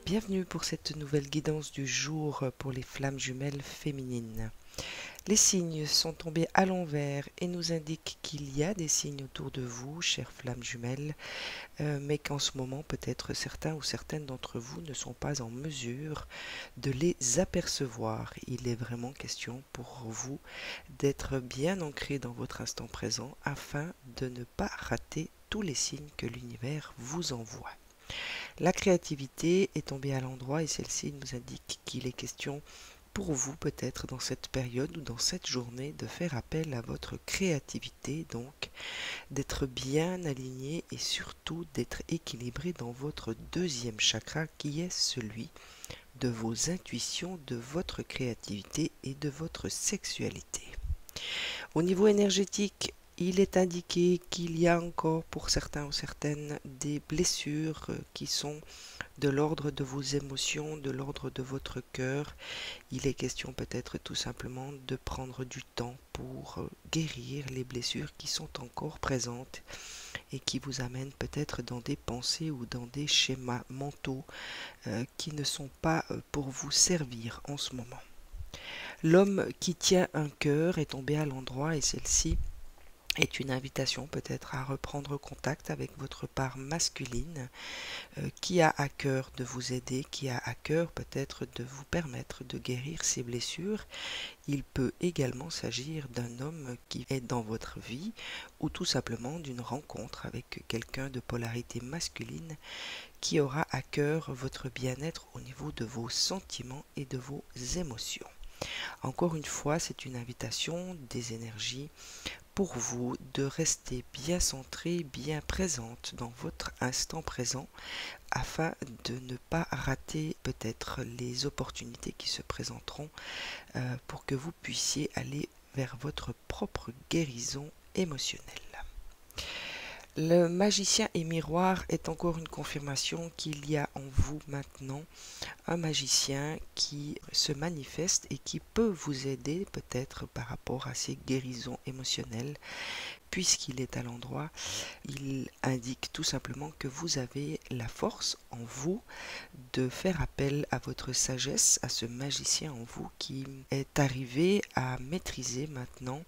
Bienvenue pour cette nouvelle guidance du jour pour les flammes jumelles féminines. Les signes sont tombés à l'envers et nous indiquent qu'il y a des signes autour de vous, chères flammes jumelles, mais qu'en ce moment peut-être certains ou certaines d'entre vous ne sont pas en mesure de les apercevoir. Il est vraiment question pour vous d'être bien ancré dans votre instant présent afin de ne pas rater tous les signes que l'univers vous envoie. La créativité est tombée à l'endroit et celle-ci nous indique qu'il est question pour vous peut-être dans cette période ou dans cette journée de faire appel à votre créativité, donc d'être bien aligné et surtout d'être équilibré dans votre deuxième chakra qui est celui de vos intuitions, de votre créativité et de votre sexualité. Au niveau énergétique, il est indiqué qu'il y a encore pour certains ou certaines des blessures qui sont de l'ordre de vos émotions, de l'ordre de votre cœur. Il est question peut-être tout simplement de prendre du temps pour guérir les blessures qui sont encore présentes et qui vous amènent peut-être dans des pensées ou dans des schémas mentaux qui ne sont pas pour vous servir en ce moment. L'homme qui tient un cœur est tombé à l'endroit et celle-ci est une invitation peut-être à reprendre contact avec votre part masculine qui a à cœur de vous aider, qui a à cœur peut-être de vous permettre de guérir ces blessures. Il peut également s'agir d'un homme qui est dans votre vie ou tout simplement d'une rencontre avec quelqu'un de polarité masculine qui aura à cœur votre bien-être au niveau de vos sentiments et de vos émotions. Encore une fois, c'est une invitation des énergies pour vous de rester bien centré, bien présente dans votre instant présent afin de ne pas rater peut-être les opportunités qui se présenteront pour que vous puissiez aller vers votre propre guérison émotionnelle. Le magicien et miroir est encore une confirmation qu'il y a en vous maintenant un magicien qui se manifeste et qui peut vous aider peut-être par rapport à ces guérisons émotionnelles. Puisqu'il est à l'endroit, il indique tout simplement que vous avez la force en vous de faire appel à votre sagesse, à ce magicien en vous qui est arrivé à maîtriser maintenant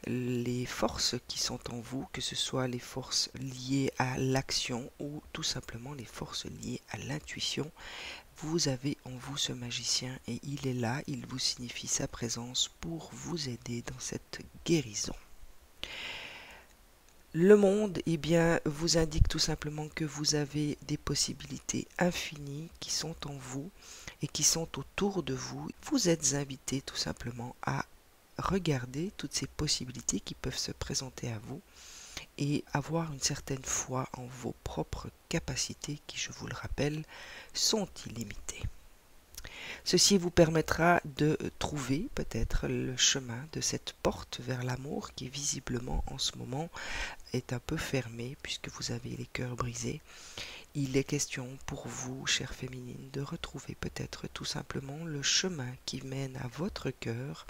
les forces qui sont en vous, que ce soit les forces liées à l'action ou tout simplement les forces liées à l'intuition. Vous avez en vous ce magicien et il est là, il vous signifie sa présence pour vous aider dans cette guérison. Le monde, eh bien, vous indique tout simplement que vous avez des possibilités infinies qui sont en vous et qui sont autour de vous. Vous êtes invité tout simplement à regarder toutes ces possibilités qui peuvent se présenter à vous et avoir une certaine foi en vos propres capacités qui, je vous le rappelle, sont illimitées. Ceci vous permettra de trouver peut-être le chemin de cette porte vers l'amour qui visiblement en ce moment est un peu fermée puisque vous avez les cœurs brisés. Il est question pour vous, chère féminine, de retrouver peut-être tout simplement le chemin qui mène à votre cœur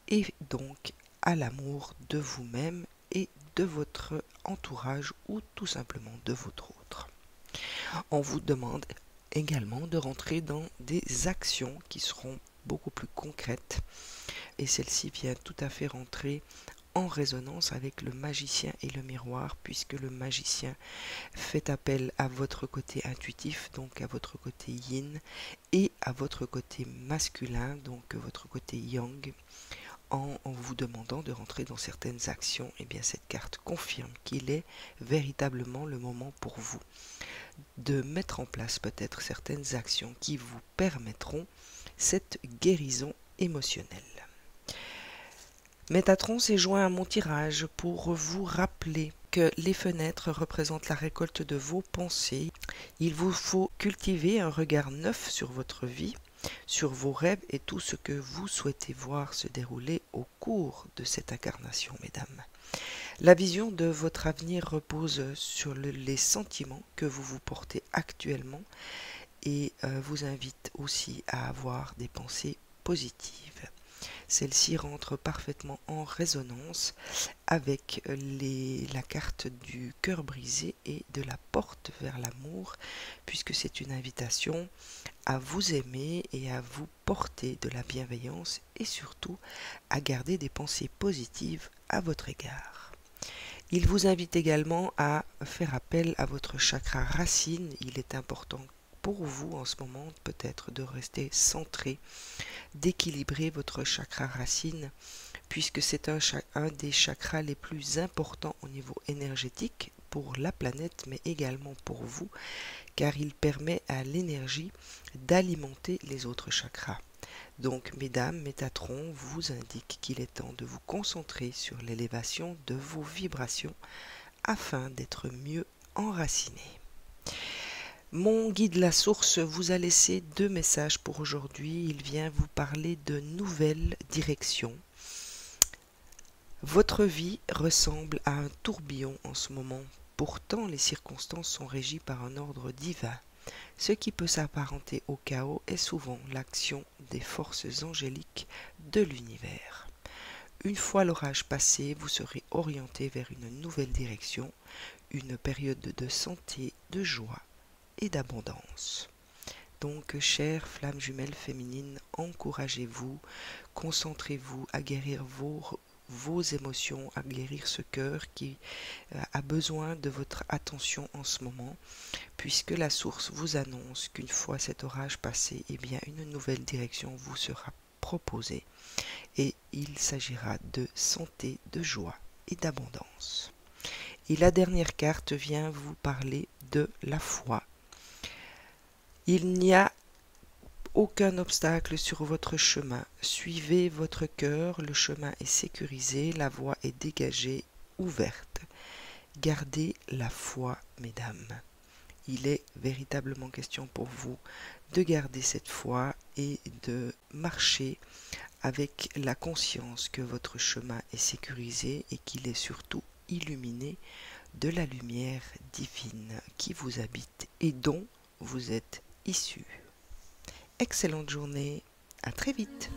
et donc à l'amour de vous-même et de votre entourage ou tout simplement de votre autre. On vous demande également de rentrer dans des actions qui seront beaucoup plus concrètes et celle-ci vient tout à fait rentrer en résonance avec le magicien et le miroir puisque le magicien fait appel à votre côté intuitif, donc à votre côté yin et à votre côté masculin, donc votre côté yang. En vous demandant de rentrer dans certaines actions, et bien cette carte confirme qu'il est véritablement le moment pour vous de mettre en place peut-être certaines actions qui vous permettront cette guérison émotionnelle. Métatron s'est joint à mon tirage pour vous rappeler que les fenêtres représentent la récolte de vos pensées. Il vous faut cultiver un regard neuf sur votre vie, sur vos rêves et tout ce que vous souhaitez voir se dérouler au cours de cette incarnation, mesdames. La vision de votre avenir repose sur les sentiments que vous vous portez actuellement et vous invite aussi à avoir des pensées positives. Celle-ci rentre parfaitement en résonance avec la carte du cœur brisé et de la porte vers l'amour, puisque c'est une invitation à vous aimer et à vous porter de la bienveillance et surtout à garder des pensées positives à votre égard. Il vous invite également à faire appel à votre chakra racine. Il est important pour vous en ce moment peut-être de rester centré, d'équilibrer votre chakra racine, puisque c'est un des chakras les plus importants au niveau énergétique pour la planète, mais également pour vous, car il permet à l'énergie d'alimenter les autres chakras. Donc, mesdames, Métatron vous indique qu'il est temps de vous concentrer sur l'élévation de vos vibrations afin d'être mieux enraciné. Mon guide La Source vous a laissé 2 messages pour aujourd'hui. Il vient vous parler de nouvelles directions. Votre vie ressemble à un tourbillon en ce moment. Pourtant, les circonstances sont régies par un ordre divin. Ce qui peut s'apparenter au chaos est souvent l'action des forces angéliques de l'univers. Une fois l'orage passé, vous serez orienté vers une nouvelle direction, une période de santé, de joie et d'abondance. Donc, chères flammes jumelles féminines, encouragez-vous, concentrez-vous à guérir vos émotions, à guérir ce cœur qui a besoin de votre attention en ce moment, puisque la source vous annonce qu'une fois cet orage passé, eh bien une nouvelle direction vous sera proposée et il s'agira de santé, de joie et d'abondance. Et la dernière carte vient vous parler de la foi. Il n'y a aucun obstacle sur votre chemin. Suivez votre cœur, le chemin est sécurisé, la voie est dégagée, ouverte. Gardez la foi, mesdames. Il est véritablement question pour vous de garder cette foi et de marcher avec la conscience que votre chemin est sécurisé et qu'il est surtout illuminé de la lumière divine qui vous habite et dont vous êtes issus. Excellente journée, à très vite.